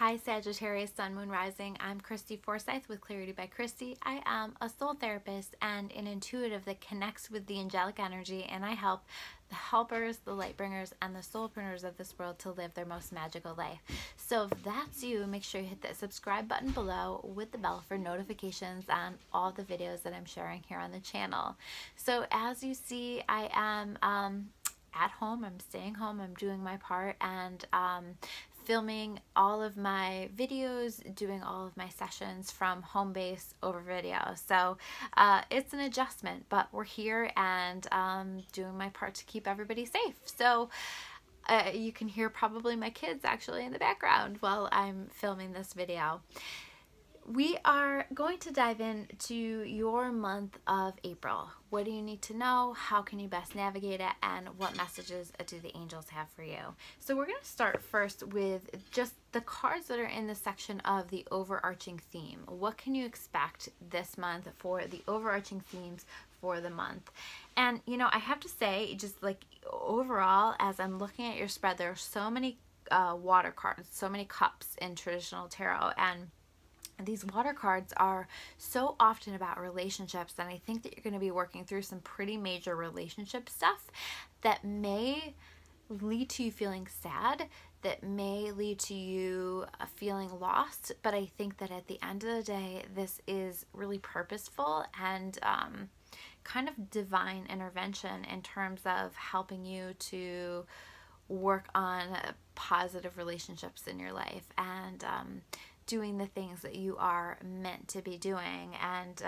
Hi Sagittarius, Sun, Moon, Rising. I'm Christy Forsyth with Clarity by Christy. I am a soul therapist and an intuitive that connects with the angelic energy, and I help the helpers, the light bringers, and the soulpreneurs of this world to live their most magical life. So if that's you, make sure you hit that subscribe button below with the bell for notifications on all the videos that I'm sharing here on the channel. So as you see, I am at home. I'm staying home. I'm doing my part and filming all of my videos, doing all of my sessions from home base over video. So it's an adjustment, but we're here and doing my part to keep everybody safe. So you can hear probably my kids actually in the background while I'm filming this video. We are going to dive into your month of April. What do you need to know? How can you best navigate it? And what messages do the angels have for you? So we're going to start first with just the cards that are in the section of the overarching theme. What can you expect this month for the overarching themes for the month? And you know, I have to say, just like overall, as I'm looking at your spread, there are so many water cards, so many cups in traditional tarot, and these water cards are so often about relationships, and I think that you're going to be working through some pretty major relationship stuff that may lead to you feeling sad, that may lead to you feeling lost, but I think that at the end of the day, this is really purposeful and kind of divine intervention in terms of helping you to work on positive relationships in your life and doing the things that you are meant to be doing, and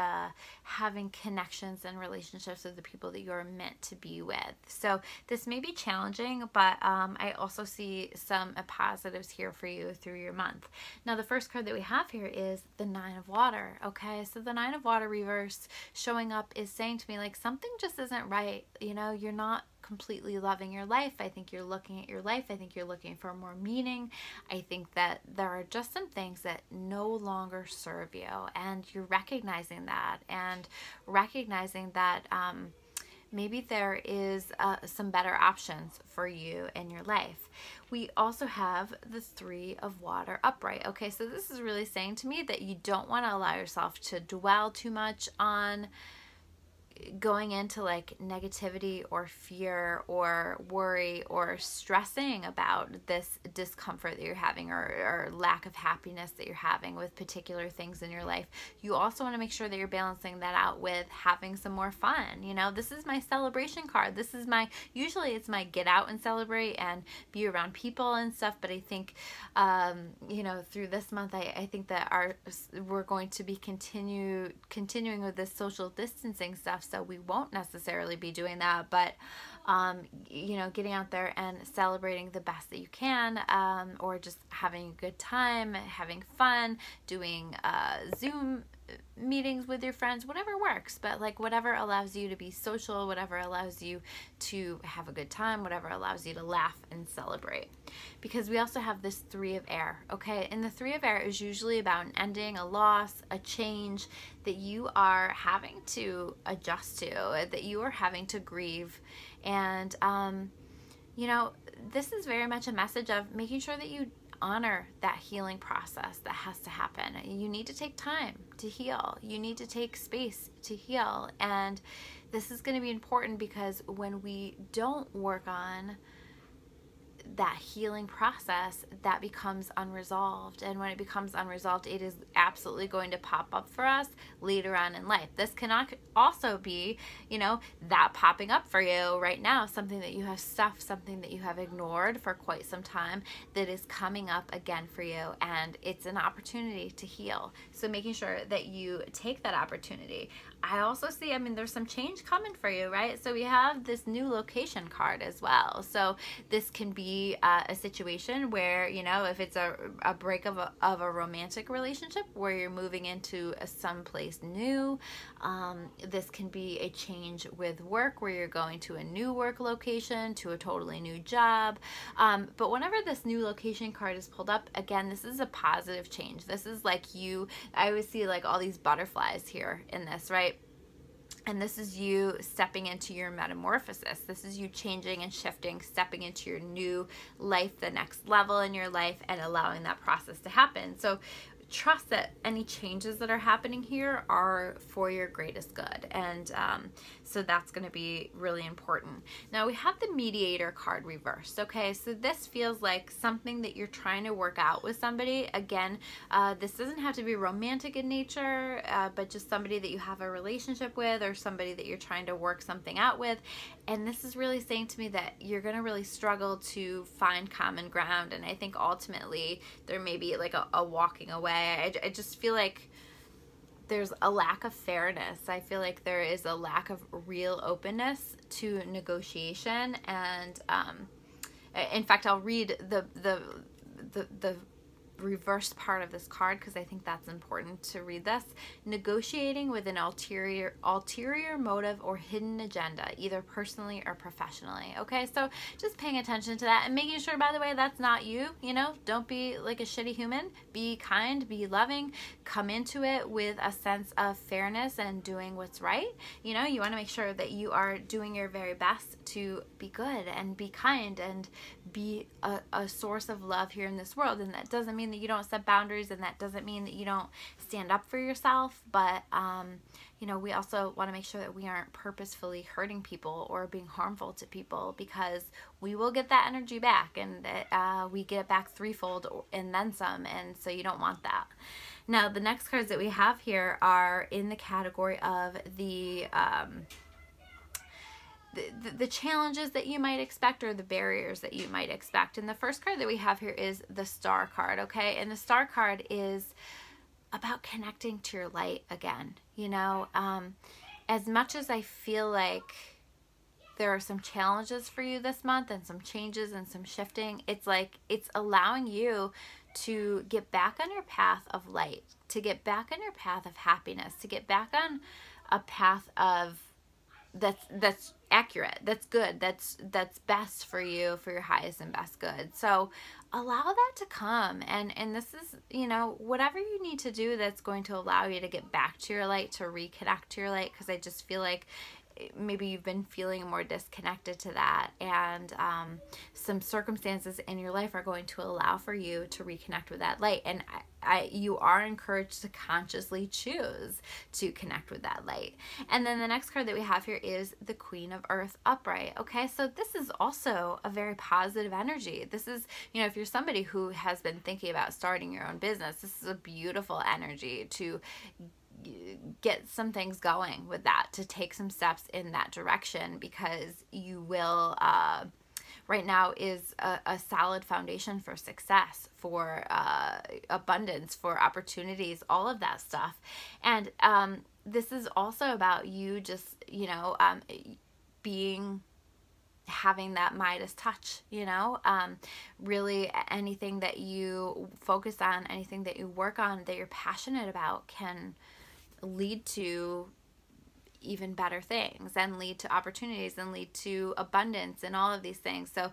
having connections and relationships with the people that you're meant to be with. So this may be challenging, but I also see some positives here for you through your month. Now the first card that we have here is the Nine of Water. Okay, so the Nine of Water reverse showing up is saying to me like something just isn't right. You know, you're not completely loving your life. I think you're looking at your life. I think you're looking for more meaning. I think that there are just some things that no longer serve you, and you're recognizing that, and recognizing that maybe there is some better options for you in your life. We also have the Three of Water upright. Okay, so this is really saying to me that you don't want to allow yourself to dwell too much on going into like negativity or fear or worry or stressing about this discomfort that you're having, or lack of happiness that you're having with particular things in your life. You also want to make sure that you're balancing that out with having some more fun. You know, this is my celebration card. This is my, usually it's my get out and celebrate and be around people and stuff, but I think you know, through this month I think that we're going to be continuing with this social distancing stuff, so we won't necessarily be doing that, but you know, getting out there and celebrating the best that you can, or just having a good time, having fun, doing Zoom meetings with your friends, whatever works, but like whatever allows you to be social, whatever allows you to have a good time, whatever allows you to laugh and celebrate. Because we also have this Three of Air. Okay, and the Three of Air is usually about an ending, a loss, a change that you are having to adjust to, that you are having to grieve. And you know, this is very much a message of making sure that you honor that healing process that has to happen. You need to take time to heal. You need to take space to heal. And this is going to be important, because when we don't work on that healing process, that becomes unresolved, and when it becomes unresolved, it is absolutely going to pop up for us later on in life. This cannot also be, you know, that popping up for you right now, something that you have stuffed, something that you have ignored for quite some time, that is coming up again for you, and it's an opportunity to heal. So making sure that you take that opportunity. I also see, I mean, there's some change coming for you, right? So we have this new location card as well. So this can be a situation where, you know, if it's a break of a romantic relationship where you're moving into someplace new, this can be a change with work where you're going to a new work location, to a totally new job. But whenever this new location card is pulled up, again, this is a positive change. This is like I always see like all these butterflies here in this, right? And this is you stepping into your metamorphosis. This is you changing and shifting, stepping into your new life, the next level in your life, and allowing that process to happen. So trust that any changes that are happening here are for your greatest good. And so that's going to be really important. Now we have the mediator card reversed. Okay, so this feels like something that you're trying to work out with somebody. Again, this doesn't have to be romantic in nature, but just somebody that you have a relationship with, or somebody that you're trying to work something out with. And this is really saying to me that you're going to really struggle to find common ground. And I think ultimately there may be like a walking away. I just feel like there's a lack of fairness. I feel like there is a lack of real openness to negotiation. And in fact, I'll read the reverse part of this card because I think that's important to read this. Negotiating with an ulterior motive or hidden agenda, either personally or professionally. Okay, so just paying attention to that and making sure, by the way, that's not you. You know, don't be like a shitty human. Be kind, be loving, come into it with a sense of fairness and doing what's right. You know, you want to make sure that you are doing your very best to be good and be kind and be a source of love here in this world. And that doesn't mean that you don't set boundaries, and that doesn't mean that you don't stand up for yourself, but you know, we also want to make sure that we aren't purposefully hurting people or being harmful to people, because we will get that energy back, and we get it back threefold and then some, and so you don't want that. Now the next cards that we have here are in the category of the challenges that you might expect, or the barriers that you might expect. And the first card that we have here is the Star card, okay? And the Star card is about connecting to your light again. You know, as much as I feel like there are some challenges for you this month and some changes and some shifting, it's like it's allowing you to get back on your path of light, to get back on your path of happiness, to get back on a path of that's accurate, that's good, that's best for you, for your highest and best good. So allow that to come, and this is, you know, whatever you need to do that's going to allow you to get back to your light, to reconnect to your light, because I just feel like maybe you've been feeling more disconnected to that, and some circumstances in your life are going to allow for you to reconnect with that light. And you are encouraged to consciously choose to connect with that light. And then the next card that we have here is the Queen of Earth upright. Okay, so this is also a very positive energy. This is, you know, if you're somebody who has been thinking about starting your own business, this is a beautiful energy to get some things going with that, to take some steps in that direction, because you will right now is a solid foundation for success, for abundance, for opportunities, all of that stuff. And this is also about you just, you know, having that Midas touch, you know, really anything that you focus on, anything that you work on that you're passionate about can lead to even better things, and lead to opportunities, and lead to abundance, and all of these things. So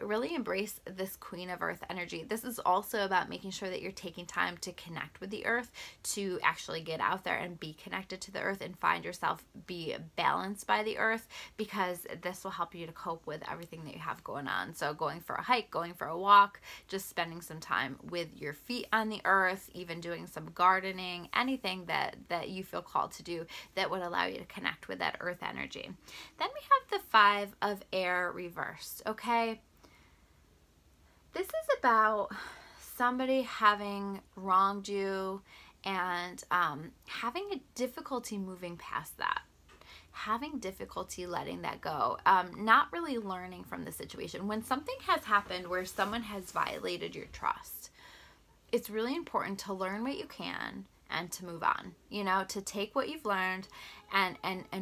really embrace this Queen of Earth energy. This is also about making sure that you're taking time to connect with the earth, to actually get out there and be connected to the earth and find yourself be balanced by the earth, because this will help you to cope with everything that you have going on. So going for a hike, going for a walk, just spending some time with your feet on the earth, even doing some gardening, anything that you feel called to do that would allow you to connect with that earth energy. Then we have the Five of Air reversed. Okay, this is about somebody having wronged you and having a difficulty moving past that, having difficulty letting that go, not really learning from the situation. When something has happened where someone has violated your trust, it's really important to learn what you can and to move on, you know, to take what you've learned and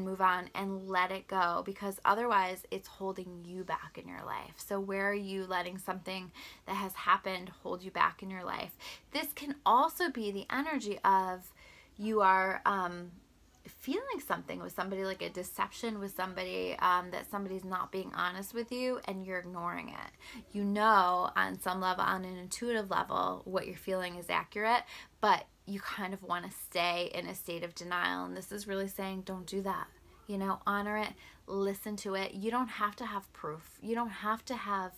move on and let it go, because otherwise it's holding you back in your life. So where are you letting something that has happened hold you back in your life? This can also be the energy of you are feeling something with somebody, like a deception with somebody, that somebody's not being honest with you and you're ignoring it. You know, on some level, on an intuitive level, what you're feeling is accurate, but you kind of want to stay in a state of denial. And this is really saying, don't do that. You know, honor it, listen to it. You don't have to have proof. You don't have to have,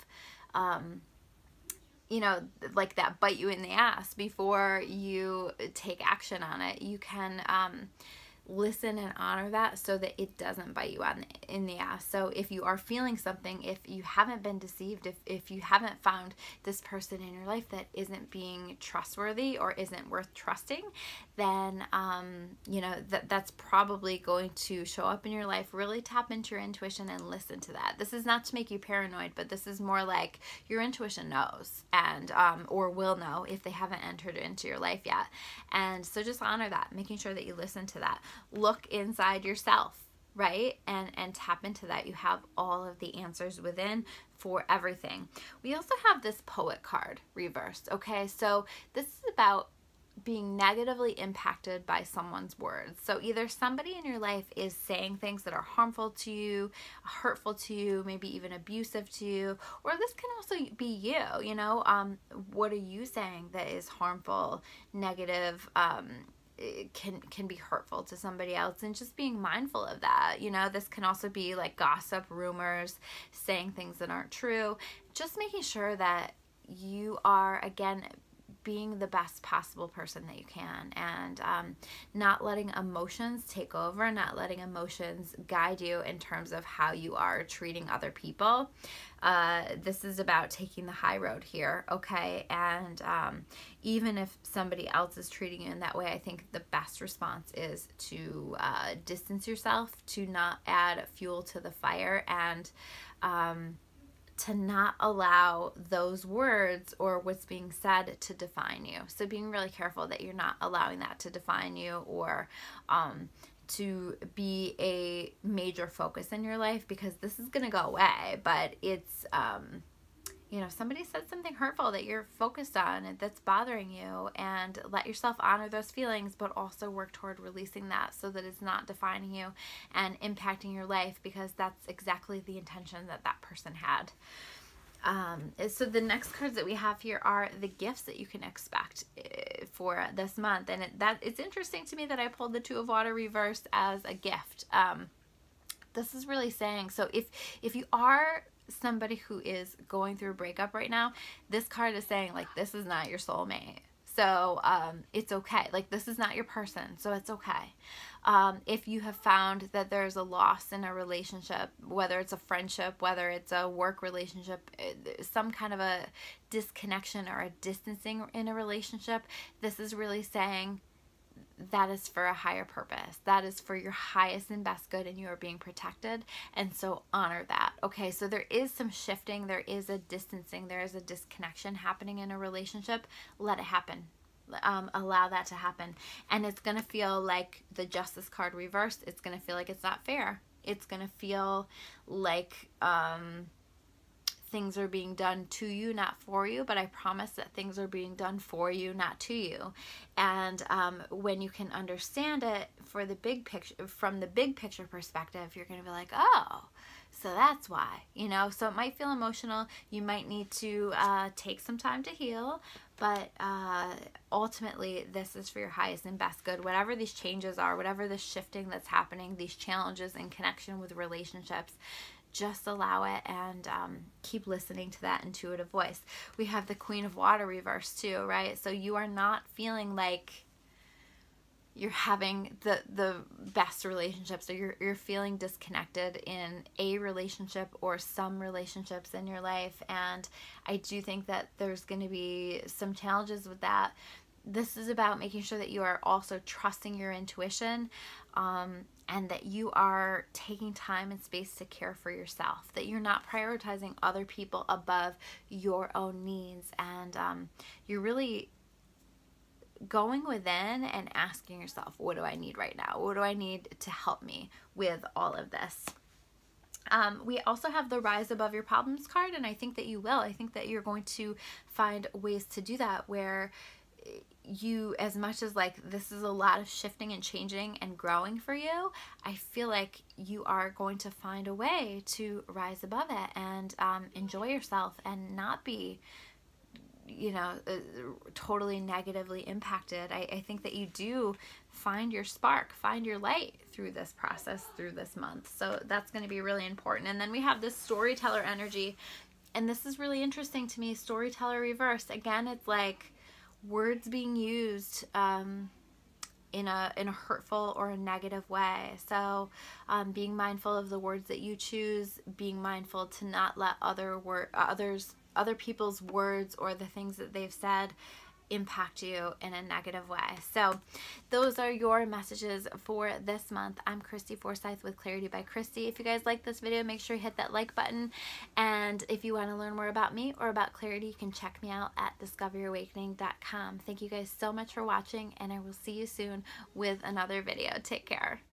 you know, like that bite you in the ass before you take action on it. You can listen and honor that so that it doesn't bite you in the ass. So if you are feeling something, if you haven't been deceived, if you haven't found this person in your life that isn't being trustworthy or isn't worth trusting, then you know, that's probably going to show up in your life. Really tap into your intuition and listen to that. This is not to make you paranoid, but this is more like your intuition knows, and or will know if they haven't entered into your life yet. And so just honor that, making sure that you listen to that. Look inside yourself, right? And tap into that. You have all of the answers within for everything. We also have this Poet card reversed, okay? So this is about being negatively impacted by someone's words. So either somebody in your life is saying things that are harmful to you, hurtful to you, maybe even abusive to you, or this can also be you know, what are you saying that is harmful, negative, it can be hurtful to somebody else, and just being mindful of that. You know, this can also be like gossip, rumors, saying things that aren't true. Just making sure that you are, again, being the best possible person that you can, and not letting emotions take over, not letting emotions guide you in terms of how you are treating other people. This is about taking the high road here, okay? And even if somebody else is treating you in that way, I think the best response is to distance yourself, to not add fuel to the fire, and to not allow those words or what's being said to define you. So being really careful that you're not allowing that to define you, or to be a major focus in your life, because this is going to go away, but it's, you know, somebody said something hurtful that you're focused on and that's bothering you, and let yourself honor those feelings, but also work toward releasing that so that it's not defining you and impacting your life, because that's exactly the intention that that person had. So the next cards that we have here are the gifts that you can expect for this month. And it's interesting to me that I pulled the Two of Water reversed as a gift. This is really saying, so if you are somebody who is going through a breakup right now, this card is saying, like, this is not your soulmate. So it's okay. Like, this is not your person, so it's okay. If you have found that there's a loss in a relationship, whether it's a friendship, whether it's a work relationship, some kind of a disconnection or a distancing in a relationship, this is really saying that is for a higher purpose. That is for your highest and best good, and you are being protected. And so honor that. Okay, so there is some shifting, there is a distancing, there is a disconnection happening in a relationship. Let it happen. Allow that to happen. And it's going to feel like the Justice card reversed. It's going to feel like it's not fair. It's going to feel like things are being done to you, not for you, but I promise that things are being done for you, not to you. And when you can understand it for the big picture, from the big picture perspective, you're going to be like, oh, so that's why, you know. So it might feel emotional. You might need to take some time to heal, but ultimately this is for your highest and best good. Whatever these changes are, whatever the shifting that's happening, these challenges in connection with relationships, just allow it, and keep listening to that intuitive voice. We have the Queen of Water reversed too, right? So you are not feeling like you're having the best relationships, or you're feeling disconnected in a relationship or some relationships in your life. And I do think that there's going to be some challenges with that. This is about making sure that you are also trusting your intuition, and that you are taking time and space to care for yourself, that you're not prioritizing other people above your own needs, and you're really going within and asking yourself, what do I need right now? What do I need to help me with all of this? We also have the Rise Above Your Problems card, and I think that you will. I think that you're going to find ways to do that, where you, as much as like this is a lot of shifting and changing and growing for you, I feel like you are going to find a way to rise above it and enjoy yourself and not be you know, totally negatively impacted. I think that you do find your spark, find your light through this process, through this month. So that's going to be really important. And then we have this storyteller energy. And this is really interesting to me. Storyteller reverse. Again, it's like words being used in a hurtful or a negative way. So being mindful of the words that you choose, being mindful to not let other people's words or the things that they've said impact you in a negative way. So those are your messages for this month. I'm Christy Forsyth with Clarity by Christy. If you guys like this video, make sure you hit that like button. And if you want to learn more about me or about Clarity, you can check me out at discoveryourawakening.com. Thank you guys so much for watching, and I will see you soon with another video. Take care.